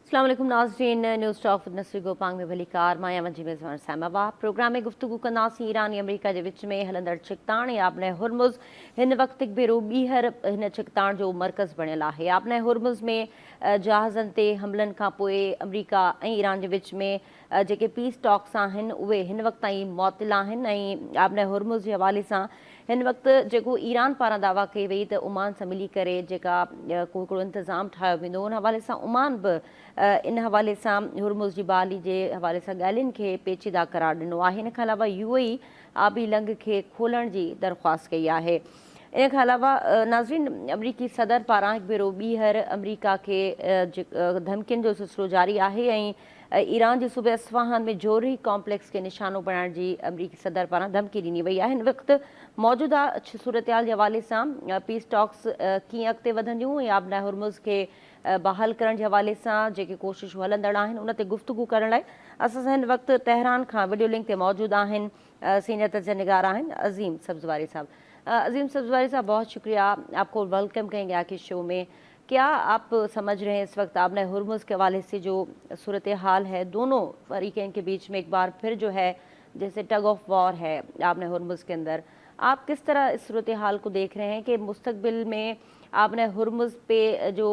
अस्सलाम वालेकुम नाज़रीन, न्यूज़ टॉक विद नसरी गोपांग में भली कार माया मंजी मेज़बान सैमाबा प्रोग्राम में गुफ्तगू कंदासीं ईरान ऐं अमेरिका जे विच में हलंदड़ छिकताण ऐं आबने हुर्मुज़ हिन वक़्तु हिकु भेरो ॿीहर हिन छिकताण जो मर्कज़ बणियल आहे। आबने हुर्मुज़ में जहाज़नि ते हमलनि खां पोइ अमेरिका ऐं ईरान जे विच में जेके पीस टॉक्स आहिनि उहे हिन वक़्तु ताईं मुअत्तिल आहिनि ऐं आबने हुर्मुज़ जे हवाले सां हिन वक़्तु जेको ईरान पारां दावा कई वई त ओमान सां मिली करे जेका को हिकिड़ो इंतज़ाम ठाहियो वेंदो उन हवाले सां ओमान बि इन हवाले सां हुर्मुज़ जी बहाली जे हवाले सां ॻाल्हियुनि खे पेचीदा करार ॾिनो आहे। इन खां अलावा UAE आबी लंघ खे खोलण जी दरख़्वास्त कई आहे। इन खां अलावा नाज़रीन, अमरीकी सदर पारां हिकु भेरो ॿीहर अमरीका खे धमकियुनि जो सिलसिलो जारी आहे ऐं ईरान जे सूबे अस्फ़हान में जोहरी कॉम्प्लेक्स खे निशानो बणाइण जी अमरीकी सदर पारां धमकी ॾिनी वई आहे। हिन वक़्तु मौजूदा सूरतहाल जे हवाले सां पीस टॉक्स कीअं अॻिते वधंदियूं ऐं आबना हुर्मुज़ खे बहाल करण जे हवाले सां जेके कोशिशूं हलंदड़ आहिनि उन ते गुफ़्तगू करण लाइ असां सां हिन वक़्तु तेहरान खां वीडियो लिंक ते मौजूदु आहिनि सीनियर तर्जुमा निगार आहिनि अज़ीम सब्ज़वारी साहब। अज़ीम सब्ज़वारी साहब, बहुत शुक्रिया, आपको वेलकम कहेंगे आके शो में। क्या आप समझ रहे हैं इस वक्त आबना हुर्मुज़ के हवाले से जो सूरत हाल है दोनों फरीक़ैन के बीच में एक बार फिर जो है जैसे टग ऑफ वॉर है आबना हुर्मुज़ के अंदर, आप किस तरह इस सूरत हाल को देख रहे हैं कि मुस्तकबिल में आबना हुर्मुज़ पे जो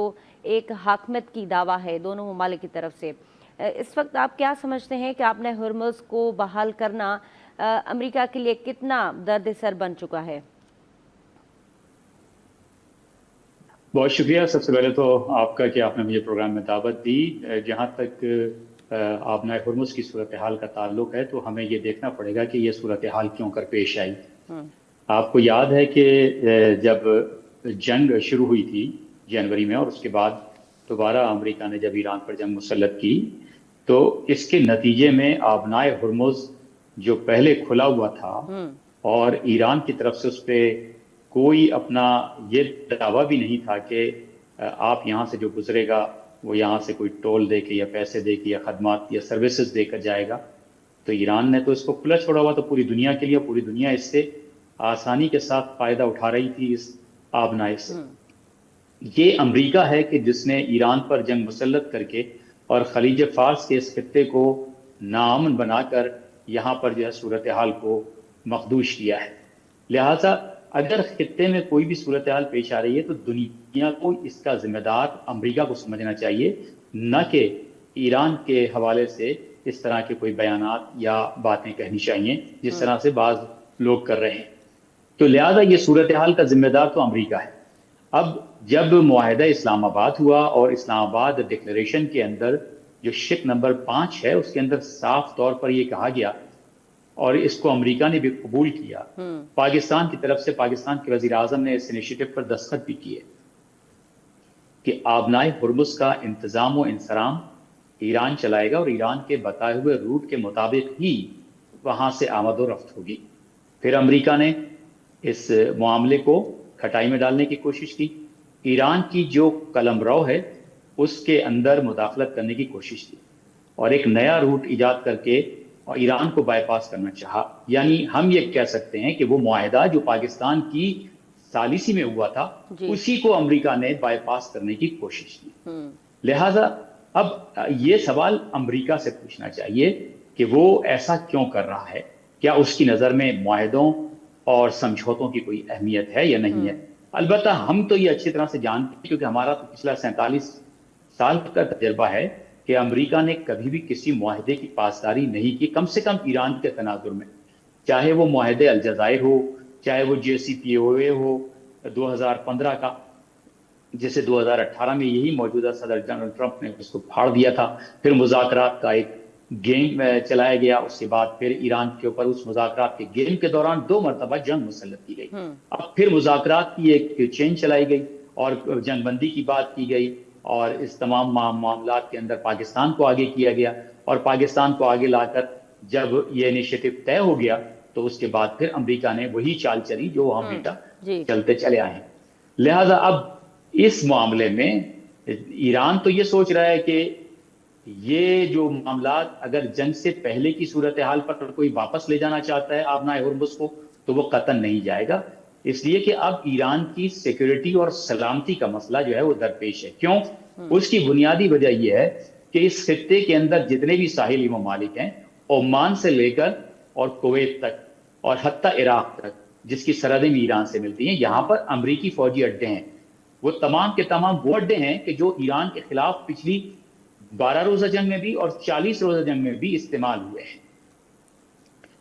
एक हाकमियत की दावा है दोनों ममालिक की तरफ से, इस वक्त आप क्या समझते हैं कि आबना हुर्मुज़ को बहाल करना अमेरिका के लिए कितना दर्द सर बन चुका है? बहुत शुक्रिया सबसे पहले तो आपका कि आपने मुझे प्रोग्राम में दावत दी। जहाँ तक आबना हुर्मुज़ की सूरत हाल का ताल्लुक है तो हमें ये देखना पड़ेगा कि ये सूरत हाल क्यों कर पेश आई। आपको याद है कि जब जंग शुरू हुई थी जनवरी में और उसके बाद दोबारा अमेरिका ने जब ईरान पर जंग मुसल्लत की तो इसके नतीजे में आबना हुर्मुज़ जो पहले खुला हुआ था और ईरान की तरफ से उस पर कोई अपना ये दावा भी नहीं था कि आप यहाँ से जो गुजरेगा वो यहाँ से कोई टोल दे के या पैसे दे के या खदमात या सर्विसेज देकर जाएगा। तो ईरान ने तो इसको खुला छोड़ा हुआ तो पूरी दुनिया के लिए, पूरी दुनिया इससे आसानी के साथ फ़ायदा उठा रही थी इस आबनाए से। ये अमरीका है कि जिसने ईरान पर जंग मुसल्लत करके और खलीज फार्स के इस खत्ते को नाअमन बनाकर यहाँ पर जो है सूरत हाल को मखदूश किया है। लिहाजा अगर खत्ते में कोई भी सूरत हाल पेश आ रही है तो दुनिया को इसका जिम्मेदार अमरीका को समझना चाहिए, न कि ईरान के हवाले से इस तरह के कोई बयानात या बातें कहनी चाहिए जिस तरह से बाज लोग कर रहे हैं। तो लिहाजा ये सूरत हाल का जिम्मेदार तो अमरीका है। अब जब मुआहदा इस्लामाबाद हुआ और इस्लामाबाद डिक्लेरेशन के अंदर जो शिक नंबर 5 है उसके अंदर साफ तौर पर यह कहा गया और इसको अमेरिका ने भी कबूल किया, पाकिस्तान की तरफ से पाकिस्तान के वज़ीर आज़म ने इस इनिशिएटिव पर दस्तखत भी किए कि आबनाए हुर्मुज़ का इंतज़ाम व इंसराम ईरान चलाएगा और ईरान के बताए हुए रूट के मुताबिक ही वहाँ से आमद व रफ्त होगी। फिर अमेरिका ने इस मामले को खटाई में डालने की कोशिश की, ईरान की जो कलमरो है उसके अंदर मुदाखलत करने की कोशिश की और एक नया रूट ईजाद करके और ईरान को बाईपास करना चाहा। यानी हम ये कह सकते हैं कि वो मुआहदा जो पाकिस्तान की सालिसी में हुआ था उसी को अमेरिका ने बाईपास करने की कोशिश की। लिहाजा अब ये सवाल अमेरिका से पूछना चाहिए कि वो ऐसा क्यों कर रहा है, क्या उसकी नज़र में मुआहदों और समझौतों की कोई अहमियत है या नहीं है। अलबत्ता हम तो ये अच्छी तरह से जानते हैं क्योंकि हमारा तो पिछला 47 साल का तजर्बा है कि अमेरिका ने कभी भी किसी मुआहदे की पासदारी नहीं की, कम से कम ईरान के तनाजुर में, चाहे वो मुआहदे अलजायर हो, चाहे वो JCPOA हो 2015 का, जैसे 2018 में यही मौजूदा सदर डोनाल्ड ट्रंप ने उसको फाड़ दिया था। फिर मुज़ाकरात का एक गेम चलाया गया, उसके बाद फिर ईरान के ऊपर उस मुज़ाकरात के गेम के दौरान 2 मरतबा जंग मुसल्लत की गई। अब फिर मुज़ाकरात की एक चेन चलाई गई और जंगबंदी की बात की गई और इस तमाम मामलात के अंदर पाकिस्तान को आगे किया गया और पाकिस्तान को आगे लाकर जब ये इनिशिएटिव तय हो गया तो उसके बाद फिर अमेरिका ने वही चाल चली जो हम हमेशा चलते चले आए हैं। लिहाजा अब इस मामले में ईरान तो ये सोच रहा है कि ये जो मामलात अगर जंग से पहले की सूरत हाल पर कोई वापस ले जाना चाहता है आबनाए हुर्मुज़ को तो वो कतन नहीं जाएगा, इसलिए कि अब ईरान की सिक्योरिटी और सलामती का मसला जो है वो दरपेश है। क्यों? उसकी बुनियादी वजह यह है کہ اس خطے کے اندر جتنے بھی ساحلی ممالک ہیں، عمان سے لے کر اور کویت تک اور حتیٰ عراق تک، جس کی سرحدیں بھی ایران سے ملتی ہیں، یہاں پر امریکی فوجی اڈے ہیں۔ وہ تمام کے تمام وہ اڈے ہیں کہ جو ایران کے خلاف پچھلی 12 روزہ جنگ میں بھی اور 40 روزہ جنگ میں بھی استعمال ہوئے ہیں۔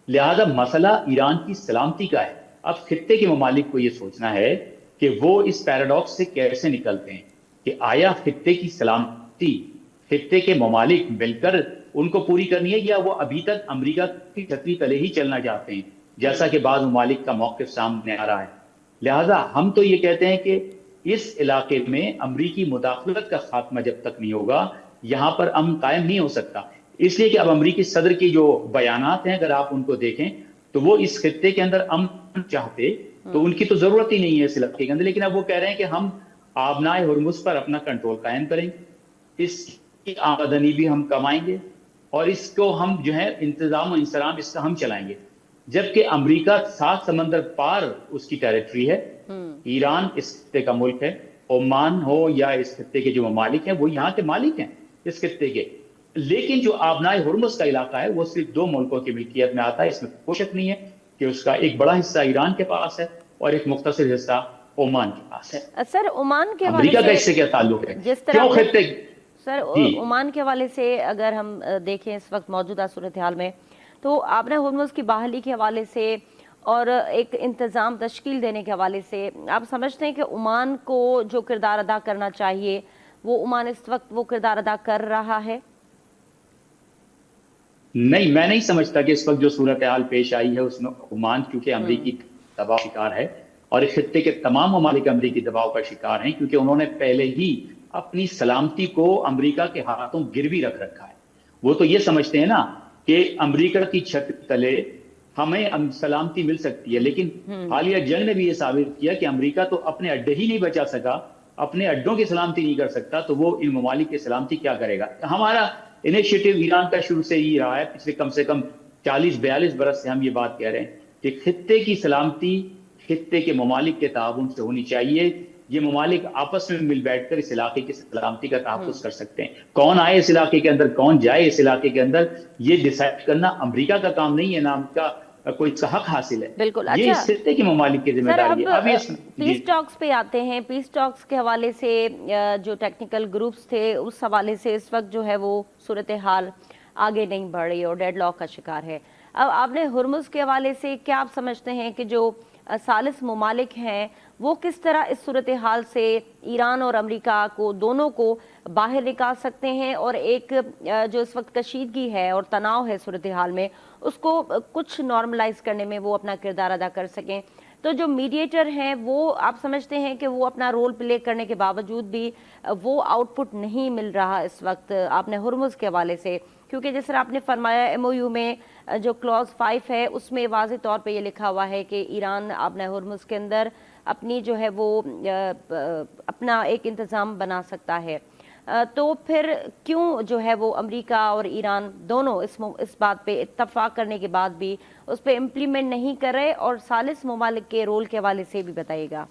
لہذا مسئلہ ایران کی سلامتی کا ہے۔ اب خطے کے ممالک کو یہ سوچنا ہے کہ وہ اس پیراڈاکس سے کیسے نکلتے ہیں کہ آیا خطے کی سلامتی خطے کے ممالک مل کر ان کو پوری کرنی ہے، یا وہ ابھی تک امریکہ کی چھتری تلے ہی چلنا چاہتے ہیں، جیسا کہ بعض ممالک کا موقف سامنے آ رہا ہے۔ لہذا ہم تو یہ کہتے ہیں کہ اس علاقے میں امریکی مداخلت کا خاتمہ جب تک نہیں ہوگا، یہاں پر امن قائم نہیں ہو سکتا۔ اس لیے کہ اب امریکی صدر کی جو بیانات ہیں اگر آپ ان کو دیکھیں تو وہ اس خطے کے اندر امن چاہتے تو ان کی تو ضرورت ہی نہیں ہے اس علاقے کے اندر، لیکن اب وہ کہہ رہے ہیں کہ ہم آبنائے ہرمز پر اپنا کنٹرول قائم کریں گے، اس کی آمدنی بھی ہم کمائیں گے اور اس کو ہم جو ہے انتظام و انصرام اس کا ہم چلائیں گے، جبکہ امریکہ 7 سمندر پار اس کی ٹیریٹری ہے۔ ایران اس خطے کا ملک ہے، عمان ہو یا اس خطے کے جو ممالک ہیں وہ یہاں کے مالک ہیں اس خطے کے، لیکن جو آبنائے ہرمز کا علاقہ ہے وہ صرف 2 ملکوں کی ملکیت میں آتا ہے۔ اس میں کوئی شک نہیں ہے کہ اس کا ایک بڑا حصہ ایران کے پاس ہے اور ایک مختصر حصہ عمان کے پاس ہے۔ سر عمان کے امریکہ کا اس سے کیا تعلق ہے؟ جس کیوں طرح خطے سر عمان کے حوالے سے اگر ہم دیکھیں اس وقت موجودہ صورتحال میں، تو آبنائے ہرمز کی بحالی کے حوالے سے اور ایک انتظام تشکیل دینے کے حوالے سے آپ سمجھتے ہیں کہ عمان کو جو کردار ادا کرنا چاہیے وہ عمان اس وقت وہ کردار ادا کر رہا ہے؟ نہیں، میں نہیں سمجھتا کہ اس وقت جو صورتحال پیش آئی ہے اس میں عمان کیونکہ امریکی دباؤ شکار ہے اور اس خطے کے تمام ممالک امریکی دباؤ کا شکار ہیں، کیونکہ انہوں نے پہلے ہی اپنی سلامتی کو امریکہ کے ہاتھوں گروی رکھ رکھا ہے۔ وہ تو یہ سمجھتے ہیں نا کہ امریکہ کی چھت تلے ہمیں سلامتی مل سکتی ہے، لیکن حالیہ جنگ نے بھی یہ ثابت کیا کہ امریکہ تو اپنے اڈے ہی نہیں بچا سکا، اپنے اڈوں کی سلامتی نہیں کر سکتا، تو وہ ان ممالک کی سلامتی کیا کرے گا؟ ہمارا انیشیٹو ایران کا شروع سے ہی رہا ہے، پچھلے کم سے کم 40-42 برس سے ہم یہ بات کہہ رہے ہیں کہ خطے کی سلامتی خطے کے ممالک کے تعاون سے ہونی چاہیے۔ یہ ممالک آپس میں مل بیٹھ کر اس علاقے کی سلامتی کا تحفظ کر سکتے ہیں۔ کون آئے اس علاقے کے اندر، کون جائے اس علاقے کے اندر، یہ ڈیسائیڈ کرنا امریکہ کا کام نہیں ہے، نہ امریکہ کوئی اس کا حق حاصل ہے، بالکل۔ یہ اس خطے کی ممالک کی ذمہ داری ہے۔ اب پیس ٹاکس پہ آتے ہیں، پیس ٹاکس کے حوالے سے جو ٹیکنیکل گروپس تھے اس حوالے سے اس وقت جو ہے وہ صورتحال آگے نہیں بڑھ رہی اور ڈیڈ لاک کا شکار ہے۔ اب آپ نے ہرمز کے حوالے سے کیا آپ سمجھتے ہیں کہ جو ثالث ممالک ہیں وہ کس طرح اس صورتحال سے ایران اور امریکہ کو دونوں کو باہر نکال سکتے ہیں اور ایک جو اس وقت کشیدگی ہے اور تناؤ ہے صورتحال میں اس کو کچھ نارملائز کرنے میں وہ اپنا کردار ادا کر سکیں؟ تو جو میڈیٹر ہیں وہ آپ سمجھتے ہیں کہ وہ اپنا رول پلے کرنے کے باوجود بھی وہ آؤٹ پٹ نہیں مل رہا اس وقت آپ نے ہرمز کے حوالے سے؟ کیونکہ جس طرح آپ نے فرمایا ایم او یو میں جو کلوز 5 ہے اس میں واضح طور پہ یہ لکھا ہوا ہے کہ ایران آبنائے ہرمز کے اندر اپنی جو ہے وہ اپنا ایک انتظام بنا سکتا ہے، تو پھر کیوں جو ہے وہ امریکہ اور ایران دونوں اس بات پہ اتفاق کرنے کے بعد بھی اس پہ امپلیمنٹ نہیں کر رہے؟ اور ثالث ممالک کے رول کے حوالے سے بھی بتائیے گا۔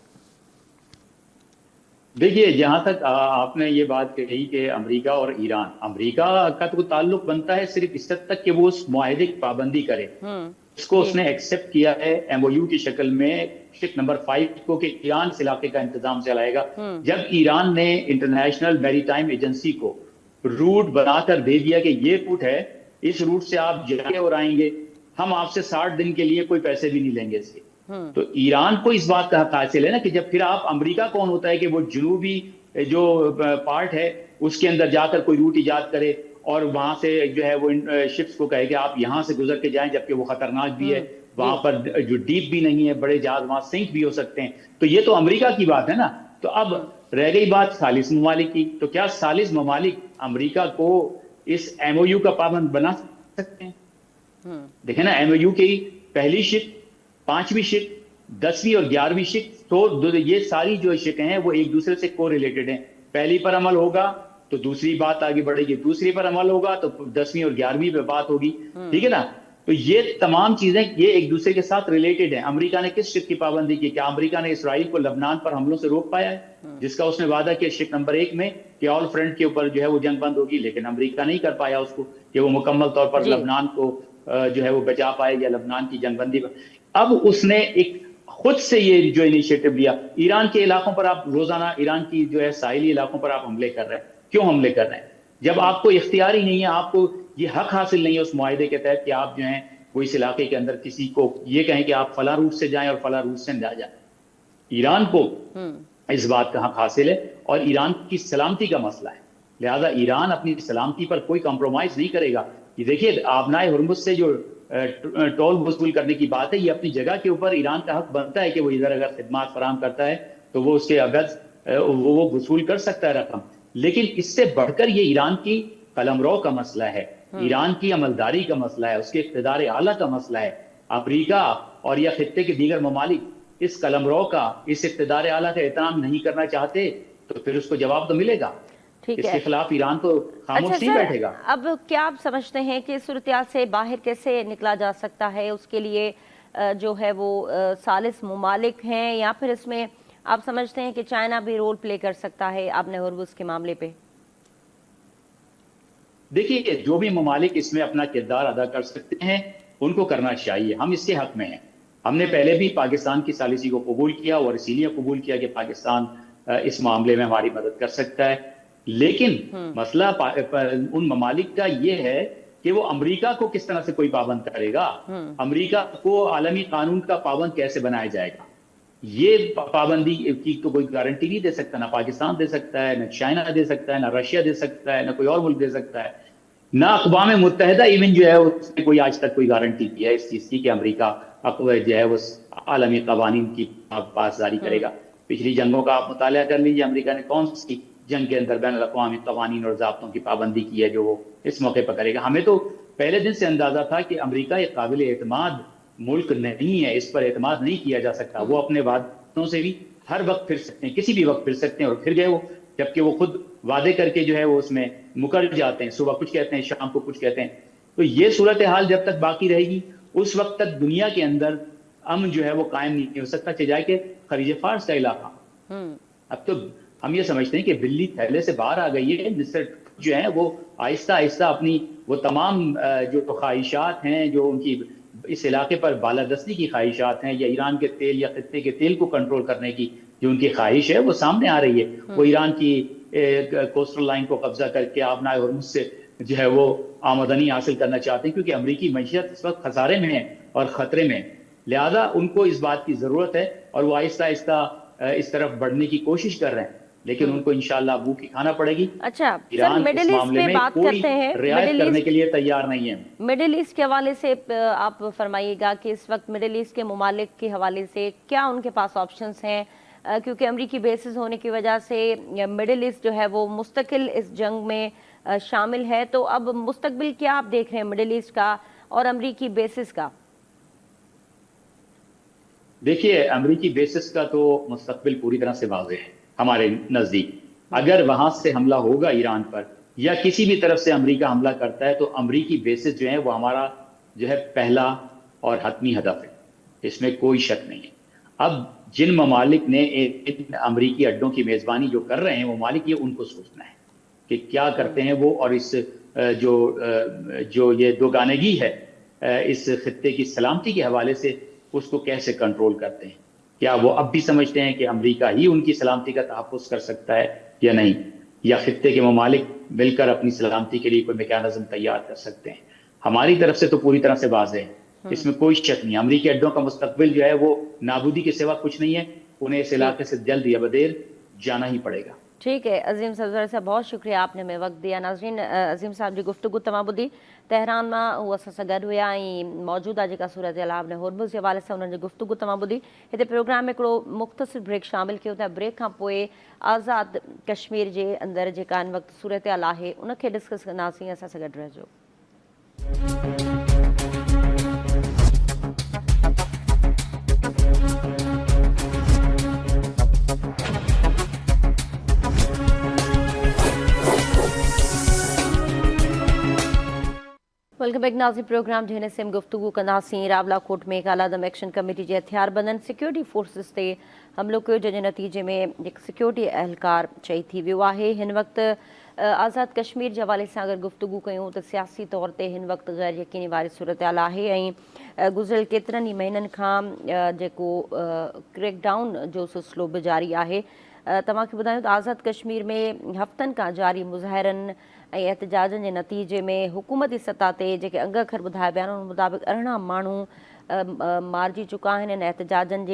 دیکھیے، جہاں تک آپ نے یہ بات کہی کہ امریکہ اور ایران، امریکہ کا تو تعلق بنتا ہے صرف اس حد تک کہ وہ اس معاہدے کی پابندی کرے، اس کو اس نے ایکسپٹ کیا ہے ایم او یو کی شکل میں شپ نمبر 5 کو کہ ایران اس علاقے کا انتظام چلائے گا۔ جب ایران نے انٹرنیشنل میری ٹائم ایجنسی کو روٹ بنا کر دے دیا کہ یہ روٹ ہے، اس روٹ سے آپ جائیں اور آئیں گے، ہم آپ سے 60 دن کے لیے کوئی پیسے بھی نہیں لیں گے اس کے، تو ایران کو اس بات کا حق حاصل ہے نا کہ جب پھر آپ امریکہ کون ہوتا ہے کہ وہ جنوبی جو پارٹ ہے اس کے اندر جا کر کوئی روٹ ایجاد کرے اور وہاں سے جو ہے وہ شپس کو کہے کہ آپ یہاں سے گزر کے جائیں، جبکہ وہ خطرناک بھی ہے، وہاں پر جو ڈیپ بھی نہیں ہے، بڑے جہاز وہاں سنک بھی ہو سکتے ہیں، تو یہ تو امریکہ کی بات ہے نا۔ تو اب رہ گئی بات ثالث ممالک کی، تو کیا ثالث ممالک امریکہ کو اس ایم او یو کا پابند بنا سکتے ہیں؟ دیکھیں نا، ایم او یو کی پہلی شق، 5ویں شق، 10ویں اور 11ویں شق، تو یہ ساری جو شقیں ہیں وہ ایک دوسرے سے کو ریلیٹڈ ہیں۔ پہلی پر عمل ہوگا تو دوسری بات آگے بڑھے گی، دوسری پر عمل ہوگا تو 10ویں اور 11ویں پہ بات ہوگی، ٹھیک ہے نا؟ تو یہ تمام چیزیں یہ ایک دوسرے کے ساتھ ریلیٹڈ ہیں۔ امریکہ نے کس شق کی پابندی کی؟ کیا امریکہ نے اسرائیل کو لبنان پر حملوں سے روک پایا ہے؟ जिसका उसने वादा किया शिप नंबर 1 में कि ऑल फ्रंट के ऊपर जो है वो जंग बंद होगी, लेकिन अमेरिका नहीं कर पाया उसको कि वो मुकम्मल तौर पर लबनान को जो है वो बचा पाए या लबनान की जंगबंदी। अब उसने एक खुद से ये जो इनिशिएटिव लिया, ईरान के इलाकों पर आप रोजाना ईरान की जो है साहिली इलाकों पर आप हमले कर रहे हैं। क्यों हमले कर रहे हैं? जब आपको इख्तियार ही नहीं है, आपको ये हक हासिल नहीं है उस मुआहिदे के तहत कि आप जो है वो इस इलाके के अंदर किसी को ये कहें कि आप फला रूट से जाएं और फला रूट से ना जाएं। ईरान को इस बात का हक हासिल है और ईरान की सलामती का मसला है, लिहाजा ईरान अपनी सलामती पर कोई कॉम्प्रोमाइज नहीं करेगा। ये देखिए, आबनाए हुर्मुज से जो टोल वसूल करने की बात है, ये अपनी जगह के ऊपर ईरान का हक बनता है कि वो इधर अगर खिदमात फराहम करता है तो वो उसके अगज वो वसूल कर सकता है रकम। लेकिन इससे बढ़कर ये ईरान की कलमरो का मसला है, ईरान की अमलदारी का मसला है, उसके इक़्तिदार आला का मसला है। अमरीका और या खित्ते के दीगर ममालिक इस कलमरो का, इस इक़्तिदार आला का एहतराम नहीं करना चाहते तो फिर उसको जवाब तो मिलेगा। इसके खिलाफ ईरान तो खामोश नहीं बैठेगा। अब क्या आप समझते हैं कि सूरत-ए-हाल से बाहर कैसे निकला जा सकता है? उसके लिए जो है वो सालिस मुमालिक हैं या फिर इसमें आप समझते हैं कि चाइना भी रोल प्ले कर सकता है आपने हुर्मुज के मामले पे? देखिए, जो भी ममालिक इसमें अपना किरदार अदा कर सकते हैं उनको करना चाहिए, हम इसके हक में हैं। हमने पहले भी पाकिस्तान की सालिसी को कबूल किया और इसीलिए कबूल किया कि पाकिस्तान इस मामले में हमारी मदद कर सकता है। लेकिन मसला उन ममालिक का ये है कि वो अमेरिका को किस तरह से कोई पाबंद करेगा, अमेरिका को आलमी कानून का पाबंद कैसे बनाया जाएगा। ये पाबंदी की तो कोई गारंटी नहीं दे सकता, ना पाकिस्तान दे सकता है, ना चाइना दे सकता है, ना रशिया दे सकता है, ना कोई और मुल्क दे सकता है, ना अक़वाम मुत्तहिदा इवन जो है उसने कोई आज तक कोई गारंटी दी है इस चीज की कि अमेरिका जो है वो आलमी कवानीन की पासदारी करेगा। पिछली जंगों का आप मुताला कर लीजिए, अमेरिका ने कौन सी जंग के अंदर बैन अक़वामी कवानीन और ज़ाब्तों की पाबंदी की है जो वो इस मौके पर करेगा। हमें तो पहले दिन से अंदाजा था कि अमेरिका एक काबिल एतमाद मुल्क नहीं है, इस पर एतमाद नहीं किया जा सकता। वो अपने वादों से भी हर वक्त फिर सकते हैं, किसी भी वक्त फिर सकते हैं, और फिर गए वो, जबकि वो खुद वादे करके जो है वो उसमें मुकर जाते हैं, सुबह कुछ कहते हैं शाम को कुछ कहते हैं। तो ये सूरत हाल जब तक बाकी रहेगी उस वक्त तक दुनिया के अंदर अमन जो है वो कायम नहीं हो सकता, चाहे कि खलीज फारस का इलाका। अब तो हम ये समझते हैं कि बिल्ली थैले से बाहर आ गई है, जिससे जो है वो आहिस्ता आहिस्ता अपनी वो तमाम जो ख्वाहिशात हैं, जो उनकी इस इलाके पर बालादस्ती की ख्वाहिशात हैं, या ईरान के तेल या खित्ते के तेल को कंट्रोल करने की जो उनकी ख्वाहिश है वो सामने आ रही है। वो ईरान की कोस्टल लाइन को कब्जा करके आबनाए हुर्मुज से जो है वो आमदनी हासिल करना चाहते हैं, क्योंकि अमरीकी मईशत इस वक्त खसारे में है और खतरे में, लिहाजा उनको इस बात की जरूरत है और वो आहिस्ता आहिस्ता इस तरफ बढ़ने की कोशिश कर रहे हैं, लेकिन उनको इंशाल्लाह भूख ही खाना पड़ेगी। अच्छा, ईरान मिडिल ईस्ट पे बात करते हैं, रियायत करने के लिए तैयार नहीं है। मिडिल ईस्ट के हवाले से आप फरमाइएगा कि इस वक्त मिडिल ईस्ट के मुमालिक के हवाले से क्या उनके पास ऑप्शंस हैं, क्योंकि अमरीकी बेसिस होने की वजह से मिडिल ईस्ट जो है वो मुस्तकिल इस जंग में शामिल है। तो अब मुस्तकबिल क्या आप देख रहे हैं मिडिल ईस्ट का और अमरीकी बेसिस का? देखिए, अमरीकी बेसिस का तो मुस्तकबिल पूरी तरह से वाज़ेह है हमारे नजदीक। अगर वहां से हमला होगा ईरान पर या किसी भी तरफ से अमेरिका हमला करता है तो अमरीकी बेसिस जो है वो हमारा जो है पहला और हतमी हदफ है, इसमें कोई शक नहीं है। अब जिन ममालिक ने इन अमरीकी अड्डों की मेजबानी जो कर रहे हैं वो ममालिक, ये उनको सोचना है कि क्या करते हैं वो, और इस जो ये दोगानगी है इस खित्ते की सलामती के हवाले से उसको कैसे कंट्रोल करते हैं। क्या वो अब भी समझते हैं कि अमेरिका ही उनकी सलामती का तहफ़्फ़ुज़ कर सकता है या नहीं, या खित्ते के ममालिक मिलकर अपनी सलामती के लिए कोई मैकेनिज्म तैयार कर सकते हैं? हमारी तरफ से तो पूरी तरह से वाज़ेह है, इसमें कोई शक नहीं। अमरीकी अड्डों का मुस्तकबिल जो है वो नाबूदी के सिवा कुछ नहीं है, उन्हें इस इलाके से जल्द या बदेर जाना ही पड़ेगा। ठीक है अजीम सफदर साहब, बहुत शुक्रिया आपने हमें वक्त दिया। नाज़रीन, अजीम साहब जी गुफ्तगू तमाम ॿुधी तेहरान में वो असां सां गॾु हुया ऐं मौजूदा जेका सूरत हाल आहे हुर्मुज़ जे हवाले सां उन्हनि जी गुफ्तगू तमाम ॿुधी। हिते प्रोग्राम में हिकिड़ो मुख़्तसिर ब्रेक शामिल कयो था। ब्रेक खां पोइ आज़ाद कश्मीर जे अंदरि जेका हिन वक़्तु सूरत हाल आहे उनखे डिस्कस कंदासीं। असां सां गॾु रहिजो। वेलकम बैक नाज़रीन, प्रोग्राम जे हिन हिस्से में गुफ्तगू कंदासीं रावलाकोट में कालादम एक्शन कमेटी जे हथियारबंदनि सिक्योरिटी फोर्सिस ते हमलो कयो, जंहिंजे नतीजे में हिकु सिक्योरिटी अहलकार शहीद थी वियो आहे। हिन वक़्तु आज़ाद कश्मीर जे हवाले सां अगरि गुफ़्तगू कयूं त सियासी तौर ते हिन वक़्तु गैर यकीनी वारी सूरतहाल आहे ऐं गुज़िरियल केतिरनि ई महीननि खां जेको क्रैकडाउन जो सिलसिलो बि जारी आहे। तव्हांखे ॿुधायूं त आज़ाद कश्मीर में हफ़्तनि खां जारी मुज़ाहिरनि ऐं एहतजाजनि जे नतीजे में हुकूमती सतह ते जेके अंग अखर ॿुधाया विया आहिनि उन मुताबिक़ 18 माण्हू मारिजी चुका आहिनि इन एहतजाजनि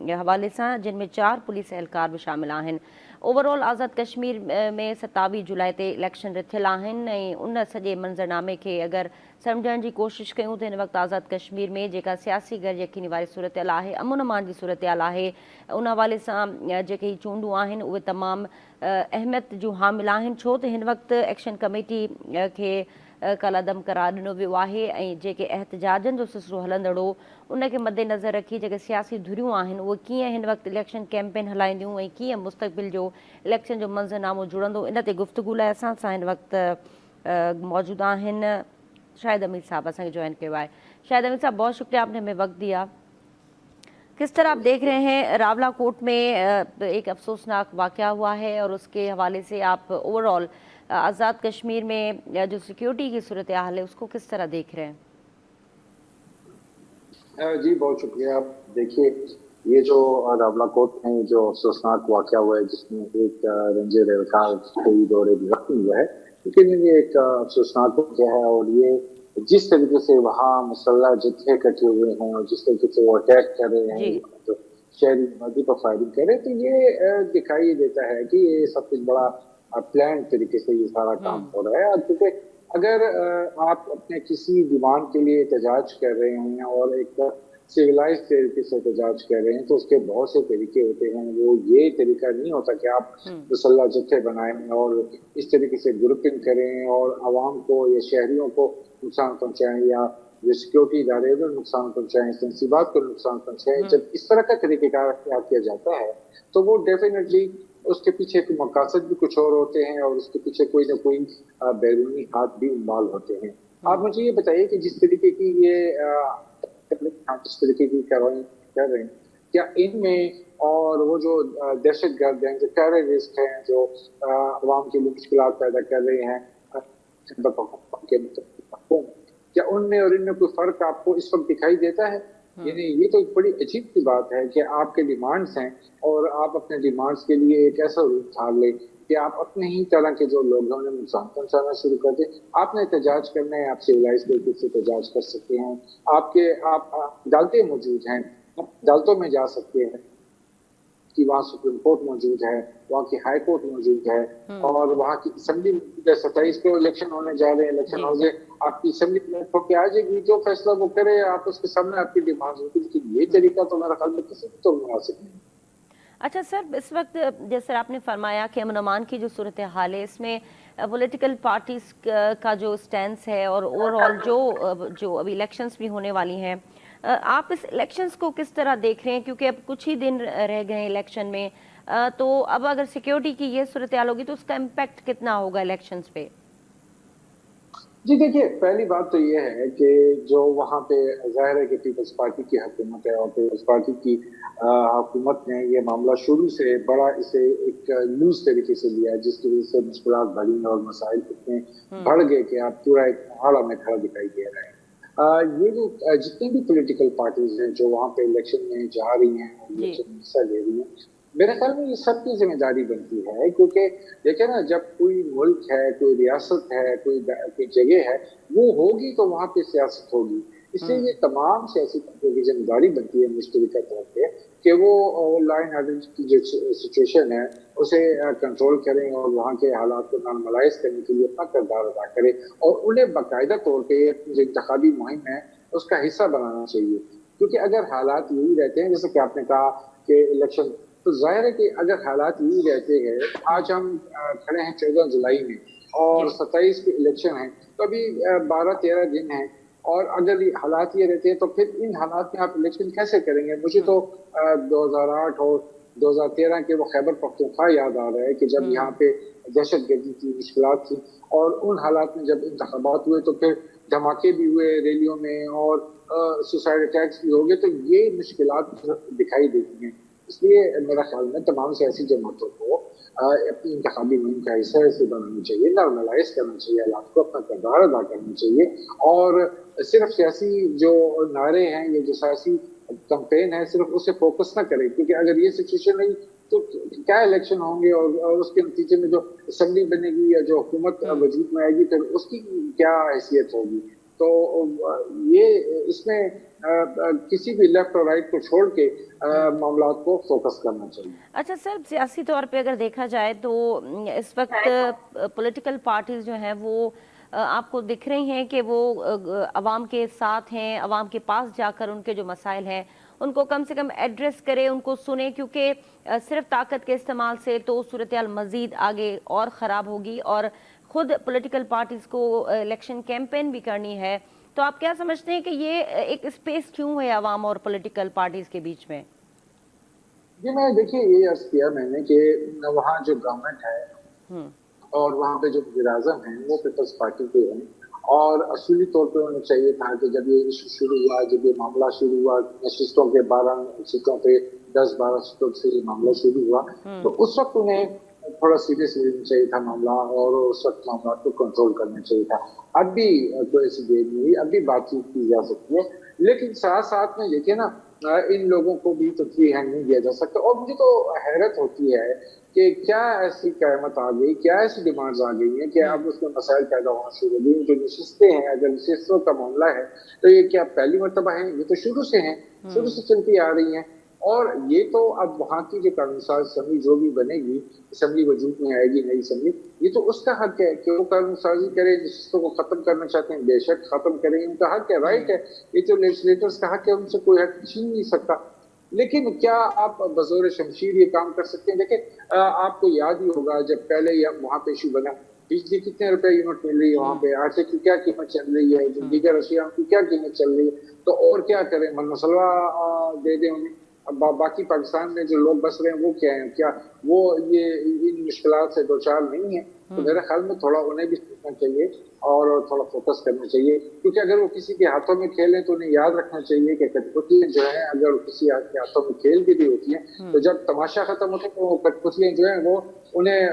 जे हवाले सां, जिन में 4 पुलिस एहलकार बि शामिल आहिनि। ओवरऑल आज़ाद कश्मीर में 27 जुलाई ते इलेक्शन रिथियल आहिनि ऐं उन सॼे मंज़रनामे खे अगरि सम्झण जी कोशिशि कयूं त हिन वक़्तु आज़ाद कश्मीर में जेका सियासी गैर यकीनी वारी सूरतहाल आहे, अमन अमान जी सूरतहाल आहे, उन हवाले सां जेके ही चूंडूं आहिनि उहे तमामु अहमियत जूं हामिल आहिनि, छो त हिन वक़्तु एक्शन कमेटी खे कलअदम करार ॾिनो वियो आहे ऐं जेके एहतजाजनि जो सिलसिलो हलंदड़ो उनखे मद्देनज़र रखी जेके सियासी धुरियूं आहिनि उहे कीअं हिन वक़्तु इलेक्शन कैंपेन हलाईंदियूं ऐं कीअं मुस्तक़बिल जो इलेक्शन जो मंज़रनामो जुड़ंदो, इन ते गुफ़्तगू लाइ असां सां हिन वक़्तु मौजूदु आहिनि शाहिद अमीर साहब, असांखे जॉइन किया है। शाहिद अमीर साहब, बहुत शुक्रिया, आपने हमें वक्त दिया। किस तरह आप देख रहे हैं रावलाकोट में एक अफसोसनाक वाक़या हुआ है और उसके हवाले से आप ओवरऑल आज़ाद कश्मीर में जो सिक्योरिटी की सूरत हाल है उसको किस तरह देख रहे हैं? जी बहुत शुक्रिया। देखिए, ये जो रावलाकोट में जो अफसोसनाक वाक़या हुआ है जिसमें एक रंजीर एहलकार शहीद और एक जख्मी हुआ है, लेकिन ये एक अफसोसनाक वाक़या है और ये जिस तरीके से वहाँ मुसल्ला जत्थे इकट्ठे हुए हैं और जिस तरीके से वो अटैक कर रहे हैं तो शहरी मर्दी पर फायरिंग कर रहे हैं, तो ये दिखाई देता है कि ये सब कुछ बड़ा प्लान तरीके से ये सारा काम हो रहा है। क्योंकि अगर आप अपने किसी डिमांड के लिए एहतजाज कर रहे हैं और एक सिविलाइज तरीके से एहतजाज कर रहे हैं तो उसके बहुत से तरीके होते हैं। वो ये तरीका नहीं होता कि आप मुसल्ला जत्थे बनाएं और इस तरीके से ग्रुपिंग करें और आवाम को या शहरियों को नुकसान पहुंचाएं या जो सिक्योरिटी इदारे को नुकसान पहुंचाएं, तनसीबात को नुकसान पहुंचाएं। जब इस तरह का तरीक़ेकार अख्तियार किया जाता है तो वो डेफिनेटली उसके पीछे के मकासद भी कुछ और होते हैं और उसके पीछे कोई ना कोई बैरूनी हाथ भी इन्वॉल्व होते हैं। आप मुझे ये बताइए कि जिस तरीके की ये जिस तरीके की कार्रवाई कर रहे हैं, क्या इनमें और वो जो दहशतगर्द हैं, जो टेररिस्ट हैं, जो अवाम के लिए मुश्किल पैदा कर रहे हैं, क्या उनमें और इनमें कोई फर्क आपको इस वक्त दिखाई देता है? यानी ये तो बड़ी अजीब सी बात है कि आपके डिमांड्स हैं और आप अपने डिमांड्स के लिए एक ऐसा रूप ढाल लें कि आप अपने ही तरह के जो लोग हैं उन्हें नुकसान पहुंचाना शुरू कर दें। आपने एहतजाज करना है, आप सिविलाइज तरीके से एहतजाज कर सकते हैं, आप अदालतें मौजूद हैं, आप अदालतों में जा सकते हैं कि वहाँ सुप्रीम कोर्ट मौजूद है, वहाँ की हाई कोर्ट मौजूद है और वहाँ की असेंबली 27 को इलेक्शन होने जा रहे हैं। इलेक्शन हो गए, आपकी असेंबली होकर आ जाएगी, जो फैसला वो करे आप उसके सामने आपकी डिमांड होगी। लेकिन ये तरीका तो मेरा ख्याल में किसी भी तो मुनासिब नहीं। अच्छा सर, इस वक्त जैसे आपने फरमाया कि अमन अमान की जो सूरत हाल है इसमें पॉलिटिकल पार्टीज का जो स्टैंड है और ओवरऑल जो अभी इलेक्शंस भी होने वाली हैं, आप इस इलेक्शंस को किस तरह देख रहे हैं? क्योंकि अब कुछ ही दिन रह गए हैं इलेक्शन में, तो अब अगर सिक्योरिटी की ये सूरत हाल होगी तो उसका इम्पैक्ट कितना होगा इलेक्शंस पे? जी देखिए, पहली बात तो ये है कि जो वहाँ पे जाहिर है कि पीपल्स पार्टी की हुकूमत है और पीपल्स पार्टी की हुकूमत ने ये मामला शुरू से बड़ा इसे एक लूज तरीके से लिया है, जिसकी वजह से मुश्किलात बढ़ी और मसाइल इतने बढ़ गए कि आप पूरा एक पहाड़ा में खड़ा दिखाई दे रहा है। ये जो जितनी भी पॉलिटिकल पार्टीज हैं जो वहाँ पे इलेक्शन में जा रही हैं और इलेक्शन में हिस्सा ले रही हैं, मेरे ख्याल में ये सबकी जिम्मेदारी बनती है। क्योंकि देखिए ना, जब कोई मुल्क है, कोई रियासत है, कोई जगह है, वो होगी तो वहाँ पे सियासत होगी। इसलिए ये तमाम सियासी पार्टियों की जिम्मेदारी बनती है मुश्तरका तौर पे कि वो लॉ एंड ऑर्डर की जो सिचुएशन है उसे कंट्रोल करें और वहाँ के हालात को नॉर्मलाइज करने के लिए अपना किरदार अदा करें और उन्हें बाकायदा तौर पर जो इंतखाबी मुहिम है उसका हिस्सा बनाना चाहिए। क्योंकि अगर हालात यही रहते हैं, जैसे कि आपने कहा कि इलेक्शन, तो जाहिर है कि अगर हालात यही रहते हैं, आज हम खड़े हैं 14 जुलाई में और 27 के इलेक्शन है, तो अभी 12-13 दिन हैं और अगर हालात ये रहते हैं तो फिर इन हालात में आप इलेक्शन कैसे करेंगे? मुझे तो 2008 और 2013 के वो खैबर पख्तूनख्वा याद आ रहा है कि जब यहाँ पे दहशतगर्दी की मुश्किलात थी और उन हालात में जब इंतखाबात हुए तो फिर धमाके भी हुए रैलियों में और सुसाइड अटैक्स भी हो गए। तो ये मुश्किलात दिखाई देती हैं। اس لیے میرا خیال میں تمام سیاسی جماعتوں کو اپنی انتخابی مہم کا حصہ ایسے بنانا چاہیے، نارملائز کرنا چاہیے حالات کو، اپنا کردار ادا کرنا چاہیے، اور صرف سیاسی جو نعرے ہیں یا جو سیاسی کمپین ہے صرف اسے فوکس نہ کرے، کیونکہ اگر یہ سچویشن رہی تو کیا الیکشن ہوں گے اور اس کے نتیجے میں جو اسمبلی بنے گی یا جو حکومت وجود میں آئے گی پھر اس کی کیا حیثیت ہوگی؟ تو یہ اس میں کسی بھی لیفٹ اور رائٹ کو چھوڑ کے معاملات کو فوکس کرنا چاہیے۔ اچھا سر، سیاسی طور پہ اگر دیکھا جائے تو اس وقت پولیٹیکل پارٹیز جو ہیں وہ آپ کو دکھ رہی ہیں کہ وہ عوام کے ساتھ ہیں، عوام کے پاس جا کر ان کے جو مسائل ہیں ان کو کم سے کم ایڈریس کرے، ان کو سنیں، کیونکہ صرف طاقت کے استعمال سے تو صورتحال مزید آگے اور خراب ہوگی، اور خود پولیٹیکل پارٹیز کو الیکشن کیمپین بھی کرنی ہے۔ تو آپ کیا سمجھتے ہیں کہ یہ ایک اسپیس کیوں ہے عوام اور پولیٹیکل پارٹیز کے بیچ میں؟ جی میں دیکھیے یہ عرض کیا میں نے کہ وہاں جو گورنمنٹ ہے اور وہاں پہ جو وزیر اعظم ہیں وہ پیپلز پارٹی کے ہیں، اور اصولی طور پہ انہیں چاہیے تھا کہ جب یہ ایشو شروع ہوا، جب یہ معاملہ شروع ہوا، نشستوں کے 12 سیٹوں پہ 10-12 سیٹوں سے یہ معاملہ شروع ہوا، تو اس وقت انہیں تھوڑا سیریس لینا چاہیے تھا معاملہ، اور اس وقت معاملات کو کنٹرول کرنا چاہیے تھا۔ اب بھی کوئی ایسی دیر نہیں ہوئی، اب بھی بات چیت کی جا سکتی ہے، لیکن ساتھ ساتھ میں دیکھیں نا ان لوگوں کو بھی تو فری ہینڈ نہیں دیا جا سکتا۔ اور مجھے تو حیرت ہوتی ہے کہ کیا ایسی قیامت آ گئی، کیا ایسی ڈیمانڈز آ گئی ہیں کہ اب اس میں مسائل پیدا ہونا شروع ہو گئی۔ جو نشستیں ہیں، اگر نشستوں کا معاملہ ہے تو یہ کیا پہلی مرتبہ ہیں؟ یہ تو شروع سے ہیں، شروع سے چلتی آ رہی ہیں، اور یہ تو اب وہاں کی جو قانون ساز اسمبلی جو بھی بنے گی، اسمبلی وجود میں آئے گی نئی اسمبلی، یہ تو اس کا حق ہے کہ وہ قانون سازی کرے، نشستوں کو ختم کرنا چاہتے ہیں بے شک ختم کریں، ان کا حق ہے، رائٹ ہے، یہ تو لیجسلیٹرز کا حق ہے، ان سے کوئی حق چھین نہیں سکتا۔ لیکن کیا آپ بزور شمشیر یہ کام کر سکتے ہیں؟ دیکھیں آپ کو یاد ہی ہوگا جب پہلے وہاں پہ ایشو بنا، بجلی کتنے روپے یونٹ مل رہی ہے وہاں پہ، آٹے کی کیا قیمت چل رہی ہے، دیگر اشیاء کی کیا قیمت چل رہی ہے، تو اور کیا کریں، من مسئلہ دے دیں انہیں۔ اب باقی پاکستان میں جو لوگ بس رہے ہیں وہ کیا ہیں، کیا وہ یہ ان مشکلات سے دوچار نہیں ہیں؟ تو میرے خیال میں تھوڑا انہیں بھی سوچنا چاہیے اور تھوڑا فوکس کرنا چاہیے، کیونکہ اگر وہ کسی کے ہاتھوں میں کھیلیں تو انہیں یاد رکھنا چاہیے کہ کٹپتلیاں جو ہیں اگر وہ کسی کے ہاتھوں میں کھیل بھی دی ہوتی ہیں تو جب تماشا ختم ہوتا ہے تو وہ کٹپتلیاں جو ہیں وہ انہیں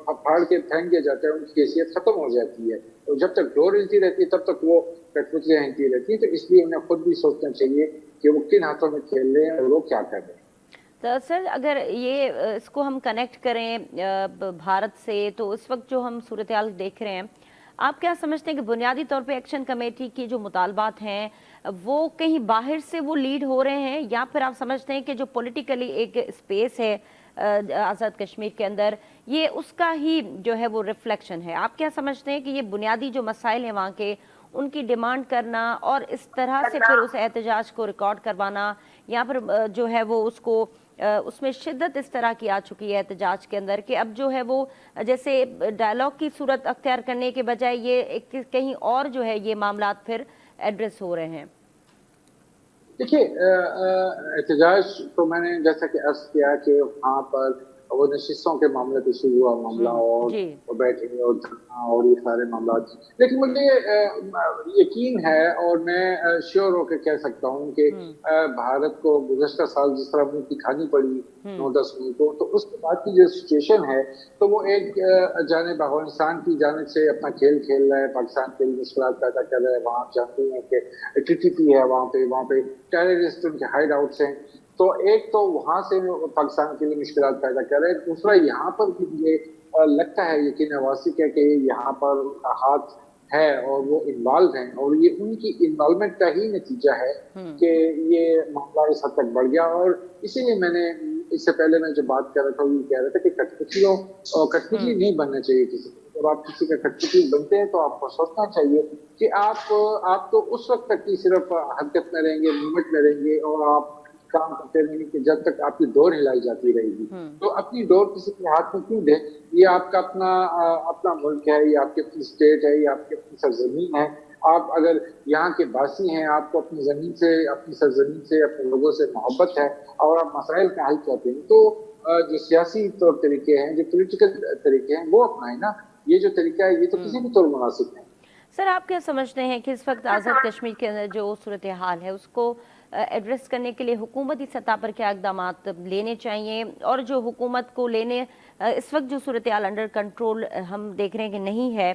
پھاڑ کے پھینک دیا جاتا ہے، ان کی حیثیت ختم ہو جاتی ہے، تو جب تک ڈور ہلتی رہتی ہے تب تک وہ کٹپتلیاں ہلتی رہتی ہیں، تو اس لیے انہیں خود بھی سوچنا چاہیے کہ وہ کن ہاتھوں میں کھیل رہے ہیں اور وہ کیا کر رہے ہیں۔ تو سر اگر یہ اس کو ہم کنیکٹ کریں بھارت سے، تو اس وقت جو ہم صورتحال دیکھ رہے ہیں، آپ کیا سمجھتے ہیں کہ بنیادی طور پہ ایکشن کمیٹی کی جو مطالبات ہیں وہ کہیں باہر سے وہ لیڈ ہو رہے ہیں، یا پھر آپ سمجھتے ہیں کہ جو پولیٹیکلی ایک اسپیس ہے آزاد کشمیر کے اندر، یہ اس کا ہی جو ہے وہ ریفلیکشن ہے؟ آپ کیا سمجھتے ہیں کہ یہ بنیادی جو مسائل ہیں وہاں کے، ان کی ڈیمانڈ کرنا اور اس طرح سے پھر اس احتجاج کو ریکارڈ کروانا، یا پھر جو ہے وہ اس میں شدت اس طرح کی آ چکی ہے احتجاج کے اندر کہ اب جو ہے وہ جیسے ڈائلاگ کی صورت اختیار کرنے کے بجائے یہ کہیں اور جو ہے یہ معاملات پھر ایڈریس ہو رہے ہیں؟ دیکھیے احتجاج تو میں نے جیسا کہ عرض کیا کہ وہاں پر وہ نشستوں کے معاملے پہ شروع ہوا معاملہ، اور جی بیٹھے اور دھرنا اور یہ سارے معاملات، لیکن مجھے یقین ہے اور میں شیور ہو کے کہہ سکتا ہوں کہ بھارت کو گزشتہ سال جس طرح منہ کی کھانی پڑی 9-10 مئی کو، تو اس کے بعد کی جو سچویشن ہے تو وہ ایک جانب افغانستان کی جانب سے اپنا کھیل کھیل رہا ہے، پاکستان کے لیے مشکلات پیدا کر رہا ہے، وہاں جانتے ہیں کہ TTP ہے وہاں پہ ٹیررسٹ ان کے ہائیڈ آؤٹس ہیں، تو ایک تو وہاں سے پاکستان کے لیے مشکلات پیدا کر رہے ہیں، دوسرا یہاں پر بھی مجھے لگتا ہے یقین واثق ہے کہ یہاں پر ان کا ہاتھ ہے اور وہ انوالو ہیں، اور یہ ان کی انوالومنٹ کا ہی نتیجہ ہے کہ یہ معاملہ اس حد تک بڑھ گیا۔ اور اسی لیے میں نے اس سے پہلے میں جو بات کر رہا تھا وہ یہ کہہ رہا تھا کہ کٹپتلی نہیں بننا چاہیے کسی کو، جب آپ کسی کا کٹپتلی بنتے ہیں تو آپ کو سوچنا چاہیے کہ آپ تو اس وقت تک ہی صرف حرکت میں رہیں گے، موومنٹ میں رہیں گے، اور آپ کام کرتے رہیں گے کہ جب تک آپ کی ڈور ہلائی جاتی رہے گی، تو اپنی ڈور کسی کے ہاتھ میں کیوں دیں؟ یہ آپ کا اپنا ملک ہے، یہ آپ کی اپنی اسٹیٹ ہے، یہ آپ کی اپنی سرزمین ہے، آپ اگر یہاں کے باسی ہیں، آپ کو اپنی زمین سے، اپنی سرزمین سے، اپنے لوگوں سے محبت ہے اور آپ مسائل کا حل چاہتے ہیں، تو جو سیاسی طور طریقے ہیں، جو پولیٹیکل طریقے ہیں وہ اپنائیں نا، یہ جو طریقہ ہے یہ تو کسی بھی طور مناسب ہے۔ سر آپ کیا سمجھتے ہیں کہ اس وقت آزاد کشمیر کے اندر جو صورتحال ہے اس کو एड्रेस करने के लिए हुकूमती सतह पर क्या इक़दामात लेने चाहिए, और जो हुकूमत को लेने इस वक्त जो सूरत-ए-हाल अंडर कंट्रोल हम देख रहे हैं कि नहीं है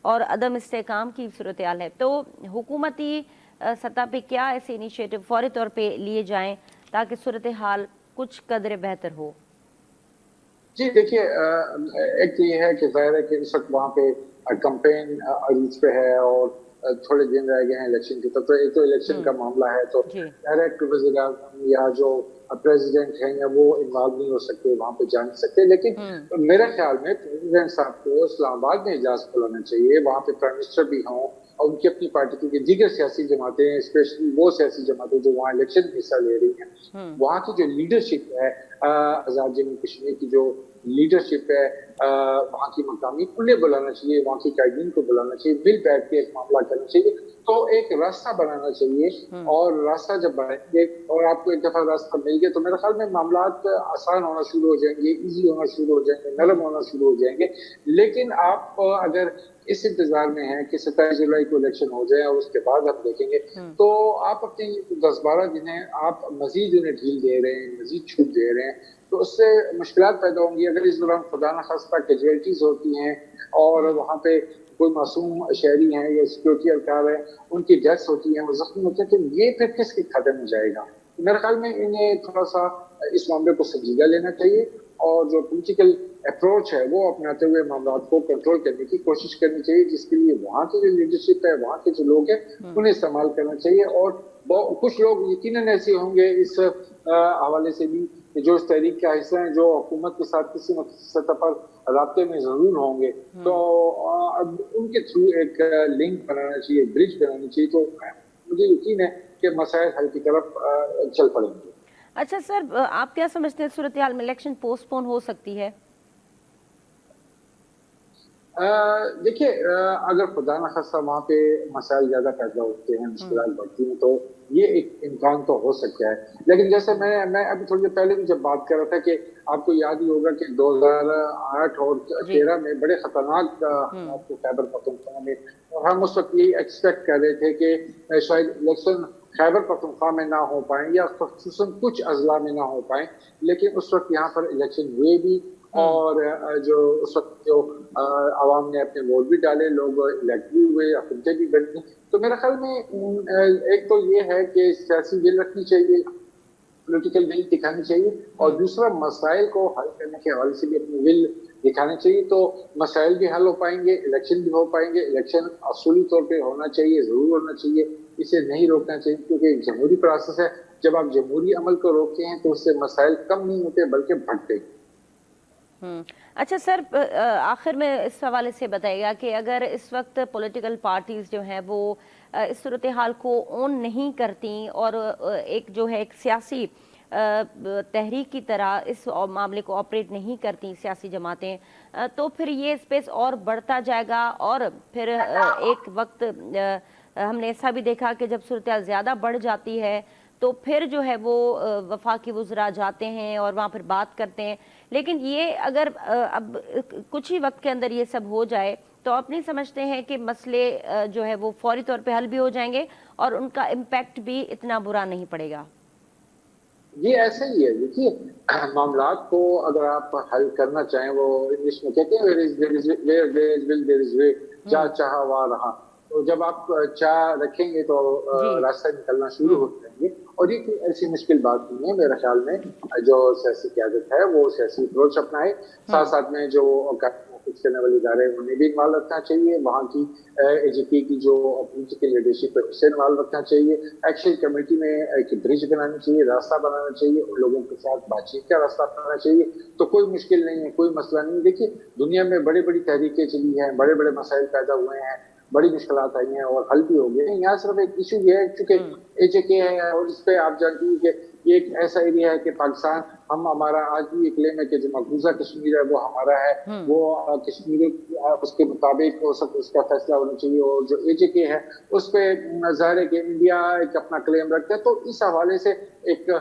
और अदम इस्तेहकाम की सूरत-ए-हाल है, तो हुकूमती सतह पे क्या ऐसे इनिशिएटिव फौरी तौर पे लिए जाएं ताकि सूरत-ए-हाल कुछ कदर बेहतर हो? जी देखिए, एक तो ये है कि ज़ाहिर है कि इस वक्त वहाँ पे कैंपेन अरूज पे है और थोड़े दिन रह गए हैं इलेक्शन के, तो एक तो इलेक्शन का मामला है, तो जी। डायरेक्ट वज़ीर आज़म या जो प्रेसिडेंट हैं या वो इन्वॉल्व नहीं हो सकते, वहाँ पे जा नहीं सकते। लेकिन मेरे ख्याल में प्रेसिडेंट साहब को इस्लामाबाद में इजलास बुलाना चाहिए, वहाँ पे प्राइम मिनिस्टर भी हों और उनकी अपनी पार्टी की दीगर सियासी जमातें, स्पेशली वो सियासी जमातें जो वहाँ इलेक्शन में हिस्सा ले रही हैं, वहाँ की जो लीडरशिप है, आज़ाद जम्मू कश्मीर की जो लीडरशिप है, वहाँ की मकामी उन्हें बुलाना चाहिए, वहाँ की कायदीन को बुलाना चाहिए, मिल बैठ के एक मामला करना चाहिए, तो एक रास्ता बनाना चाहिए। और रास्ता जब बनाएंगे और आपको एक दफा रास्ता मिल गया, तो मेरे ख्याल में मामलात आसान होना शुरू हो जाएंगे, इजी होना शुरू हो जाएंगे, नरम होना शुरू हो जाएंगे। लेकिन आप अगर इस इंतजार में हैं कि 27 जुलाई को इलेक्शन हो जाए और उसके बाद हम देखेंगे, तो आप अपनी 10-12 दिन आप मजीद उन्हें ढील दे रहे हैं, मजीद छूट दे रहे हैं, तो उससे मुश्किलात पैदा होंगी। अगर इस दौरान खुदा न खास्ता कैजुअल्टीज होती हैं और वहाँ पे कोई मासूम शहरी हैं या सिक्योरिटी एहलकार है, उनकी डेथ्स होती हैं, वो जख्मी होते हैं, तो ये फिर किसके खाते में जाएगा? मेरे ख्याल में इन्हें थोड़ा सा इस मामले को संजीदा लेना चाहिए और जो पॉलिटिकल अप्रोच है वो अपनाते हुए मामला को कंट्रोल करने की कोशिश करनी चाहिए, जिसके लिए वहाँ की जो लीडरशिप है, वहाँ के जो लोग हैं, उन्हें इस्तेमाल करना चाहिए। और कुछ लोग यकीनन ऐसे होंगे इस हवाले से भी कि जो इस तहरीक का हिस्सा है, जो हुकूमत के साथ किसी न किसी सतह पर राब्ते में जरूर होंगे, तो अब उनके थ्रू एक लिंक बनाना चाहिए, ब्रिज बनानी चाहिए, तो मुझे यकीन है कि मसाइल हल की तरफ चल पड़ेंगे। अच्छा सर, आप क्या समझते हैं सूरत हाल में इलेक्शन पोस्टपोन हो सकती है? देखिए, अगर खुदा न खास्ता वहाँ पे मसाइल ज्यादा पैदा होते हैं, मुश्किलात बढ़ती हैं, तो ये एक इम्कान तो हो सकता है। लेकिन जैसे मैं अभी थोड़ी देर पहले भी जब बात कर रहा था कि आपको याद ही होगा कि 2008 और 13 में बड़े खतरनाक हालात थे खैबर पख्तूनख्वा में, और हम उस वक्त ये एक्सपेक्ट कर रहे थे कि शायद इलेक्शन खैबर पख्तूनख्वा में ना हो पाए या खुसूसन कुछ अजला में ना हो पाए, लेकिन उस वक्त यहाँ पर इलेक्शन हुए भी और जो उस वक्त जो आवाम ने अपने वोट भी डाले, लोग इलेक्ट भी हुए, हुकूमतें भी बनी। तो मेरे ख्याल में एक तो ये है कि सियासी विल रखनी चाहिए, पॉलिटिकल विल दिखानी चाहिए, और दूसरा मसाइल को हल करने के हवाले से भी अपनी विल दिखानी चाहिए, तो मसाइल भी हल हो पाएंगे, इलेक्शन भी हो पाएंगे। इलेक्शन असूली तौर पे होना चाहिए, जरूर होना चाहिए, इसे नहीं रोकना चाहिए, क्योंकि जमहूरी प्रोसेस है। जब आप जमहूरी अमल को रोकते हैं तो उससे मसाइल कम नहीं होते बल्कि बढ़ते। अच्छा सर, आखिर में इस हवाले से बताइएगा कि अगर इस वक्त पॉलिटिकल पार्टीज जो हैं वो इस सूरत हाल को ओन नहीं करती और एक जो है एक सियासी तहरीक की तरह इस मामले को ऑपरेट नहीं करती सियासी जमातें, तो फिर ये स्पेस और बढ़ता जाएगा और फिर एक वक्त हमने ऐसा भी देखा कि जब सूरत हाल ज़्यादा बढ़ जाती है तो फिर जो है वो वफाकी वज़रा जाते हैं और वहाँ फिर बात करते हैं। लेकिन ये अगर अब कुछ ही वक्त के अंदर ये सब हो जाए तो आप नहीं समझते हैं कि मसले जो है वो फौरी तौर पे हल भी हो जाएंगे और उनका इम्पैक्ट भी इतना बुरा नहीं पड़ेगा? ये ऐसे ही है। देखिए, मामलात को अगर आप हल करना चाहें, वो इंग्लिश में कहते हैं जहाँ चाहा वहाँ रहा, तो जब आप चाह रखेंगे तो रास्ता निकलना शुरू हो जाएंगे। और ये कोई ऐसी मुश्किल बात नहीं है। मेरे ख्याल में जो सियासी क़यादत है वो सियासी अप्रोच अपनाए, साथ साथ में जो कुछ करने वाले इदारे हैं उन्हें भी इन्वॉल्व रखना चाहिए, वहाँ की एजीपी की जो पॉलिटिकल लीडरशिप है उसे इन्वॉल्व रखना चाहिए, एक्शन कमेटी में एक ब्रिज बनानी चाहिए, रास्ता बनाना चाहिए, उन लोगों के साथ बातचीत का रास्ता अपनाना चाहिए। तो कोई मुश्किल नहीं है, कोई मसला नहीं। देखिए, दुनिया में बड़ी बड़ी तहरीकें चली हैं, बड़े बड़े मसाइल पैदा हुए हैं, बड़ी मुश्किलात आई हैं और हल भी हो गए हैं। यहाँ सिर्फ एक इशू ये है चूंकि एजेके है और इस पे आप जानती हैं कि ये एक ऐसा एरिया है कि पाकिस्तान, हमारा आज भी ये क्लेम है कि जो मकबूजा कश्मीर है वो हमारा है, वो कश्मीर उसके मुताबिक उसका फैसला होना चाहिए, और जो एजेके है उस पर ज़ाहिर है कि इंडिया एक अपना क्लेम रखता है। तो इस हवाले से एक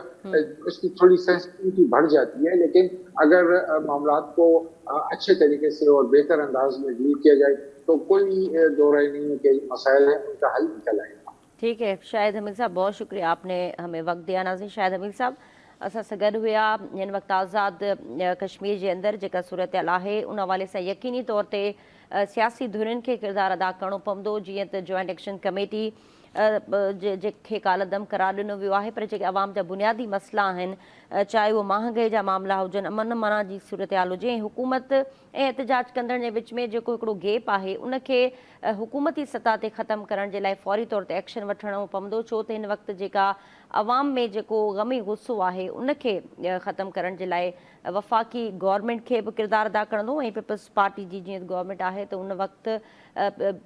उसकी थोड़ी सेंसिटिविटी बढ़ जाती है। लेकिन अगर मामलात को अच्छे तरीके से और बेहतर अंदाज में डील किया जाए तो कोई दो राय नहीं है कि मसाइल है उनका हल निकल आएगा। ठीक है शाहिद हमीद साहब, बहुत शुक्रिया आपने हमें वक्त दिया। नाज़रीन, शाहिद हमीद साहब असां सां गॾु हुया हिन वक़्तु आज़ाद कश्मीर जे अंदरि जेका सूरत हाल आहे उन हवाले सां यकीनी तौर ते सियासी धुरियुनि खे किरदारु अदा करिणो पवंदो, जीअं त जॉइंट एक्शन कमेटी जेके कालदम करार ॾिनो वियो आहे, पर जेके आवाम जा बुनियादी मसइला आहिनि, चाहे उहे महांगाई जा मामला हुजनि, अमन मना जी सूरत हाल हुजे, हुकूमत ऐं एहतजाज कंदड़ जे विच में जेको हिकिड़ो गैप आहे उनखे हुकूमती सतह ते ख़तमु करण जे लाइ फौरी तौर ते एक्शन वठणो पवंदो, छो त हिन वक़्तु जेका अवाम में जेको गमी गुस्सो आहे उनखे ख़तमु करण जे लाइ वफ़ाक़ी गवर्नमेंट खे बि किरदारु अदा करणो ऐं पीपल्स पार्टी जी जीअं गवर्नमेंट आहे त उन वक़्तु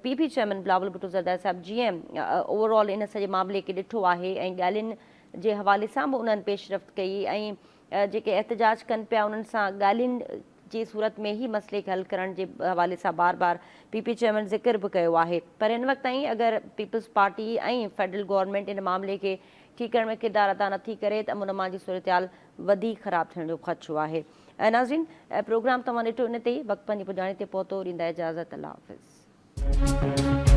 पी चेयरमैन बिलावल भुट्टो ज़रदारी साहिब जीअं ओवरऑल इन सॼे मामले खे ॾिठो आहे ऐं ॻाल्हियुनि जे हवाले सां बि उन्हनि पेशरफ़्त कई ऐं जेके एहतजाज कनि पिया उन्हनि सां ॻाल्हियुनि जी सूरत में ई मसइले खे हल करण जे हवाले सां बार बार पी चेयरमैन ज़िक्र बि कयो आहे, पर हिन वक़्तु ताईं अगरि पीपल्स पार्टी ऐं फेडरल गवर्नमेंट इन मामले खे ठीकु करण में किरदारु अदा नथी करे त अमन अमान जी सूरत हाल वधीक ख़राबु थियण जो ख़दशो आहे। नाज़रीन, प्रोग्राम तव्हां ॾिठो इन ते ई वक़्तु पंहिंजी पुॼाणी ते पहुतो, ॾींदा इजाज़त, अल्लाह हाफ़िज़।